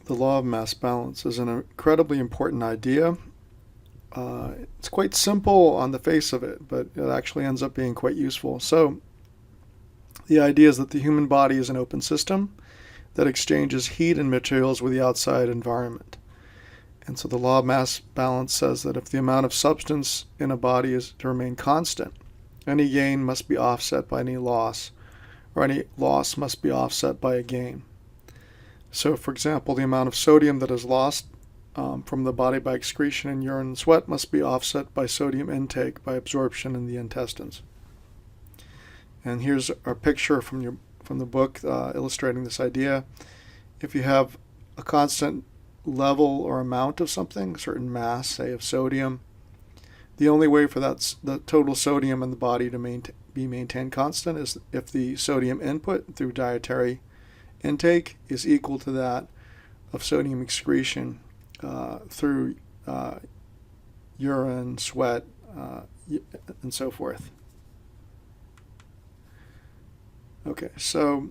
the law of mass balance is an incredibly important idea. It's quite simple on the face of it, but it actually ends up being quite useful. So the idea is that the human body is an open system that exchanges heat and materials with the outside environment. And so the law of mass balance says that if the amount of substance in a body is to remain constant, any gain must be offset by any loss, or any loss must be offset by a gain. So, for example, the amount of sodium that is lost from the body by excretion in urine and sweat must be offset by sodium intake by absorption in the intestines. And here's a picture from the book illustrating this idea. If you have a constant level or amount of something, a certain mass, say of sodium, the only way for the total sodium in the body to be maintained constant is if the sodium input through dietary intake is equal to that of sodium excretion through urine, sweat, and so forth. Okay, so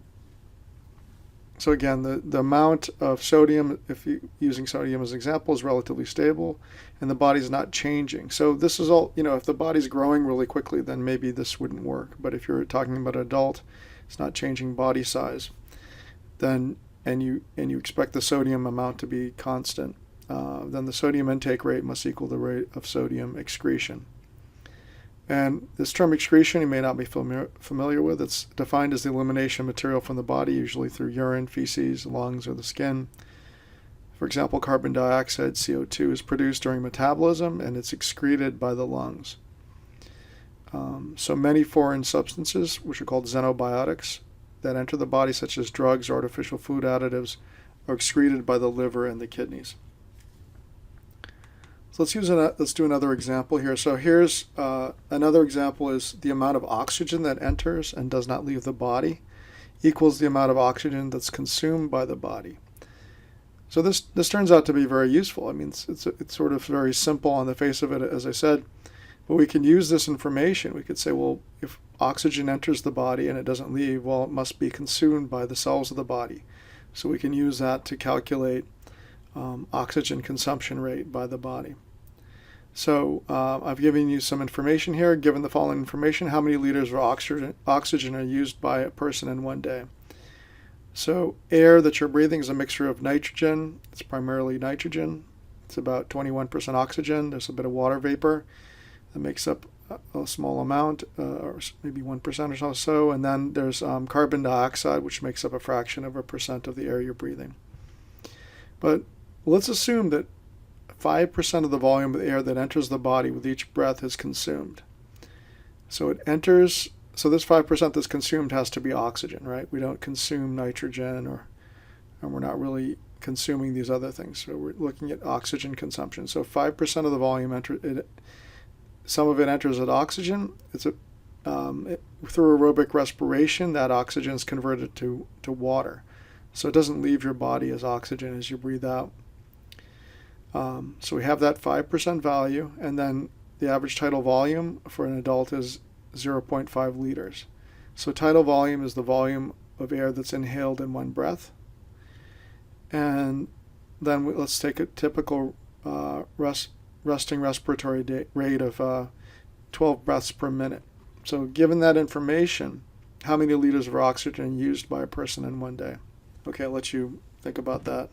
again, the amount of sodium, if you're using sodium as an example, is relatively stable, and the body's not changing. So this is all, if the body's growing really quickly, then maybe this wouldn't work. But if you're talking about an adult, it's not changing body size, then and you expect the sodium amount to be constant, then the sodium intake rate must equal the rate of sodium excretion. And this term excretion you may not be familiar with. It's defined as the elimination of material from the body, usually through urine, feces, lungs, or the skin. For example, carbon dioxide, CO2, is produced during metabolism, and it's excreted by the lungs. So many foreign substances, which are called xenobiotics, that enter the body, such as drugs or artificial food additives, are excreted by the liver and the kidneys. So let's do another example here. So here's another example is the amount of oxygen that enters and does not leave the body equals the amount of oxygen that's consumed by the body. So this turns out to be very useful. I mean, it's sort of very simple on the face of it, as I said, but we can use this information. We could say, well, if oxygen enters the body and it doesn't leave, well, it must be consumed by the cells of the body. So we can use that to calculate oxygen consumption rate by the body. So I've given you some information here. Given the following information, how many liters of oxygen are used by a person in one day? So air that you're breathing is a mixture of nitrogen. It's primarily nitrogen. It's about 21% oxygen. There's a bit of water vapor that makes up a small amount, or maybe 1% or so. And then there's carbon dioxide, which makes up a fraction of a percent of the air you're breathing. But let's assume that 5% of the volume of the air that enters the body with each breath is consumed. So it enters, so this 5% that's consumed has to be oxygen, right? We don't consume nitrogen, and we're not really consuming these other things. So we're looking at oxygen consumption. So 5% of the volume some of it enters as oxygen. Through aerobic respiration, that oxygen is converted to water. So it doesn't leave your body as oxygen as you breathe out. So we have that 5% value, and then the average tidal volume for an adult is 0.5 liters. So tidal volume is the volume of air that's inhaled in one breath. And then let's take a typical resting respiratory rate of 12 breaths per minute. So given that information, how many liters of oxygen are used by a person in one day? Okay, I'll let you think about that.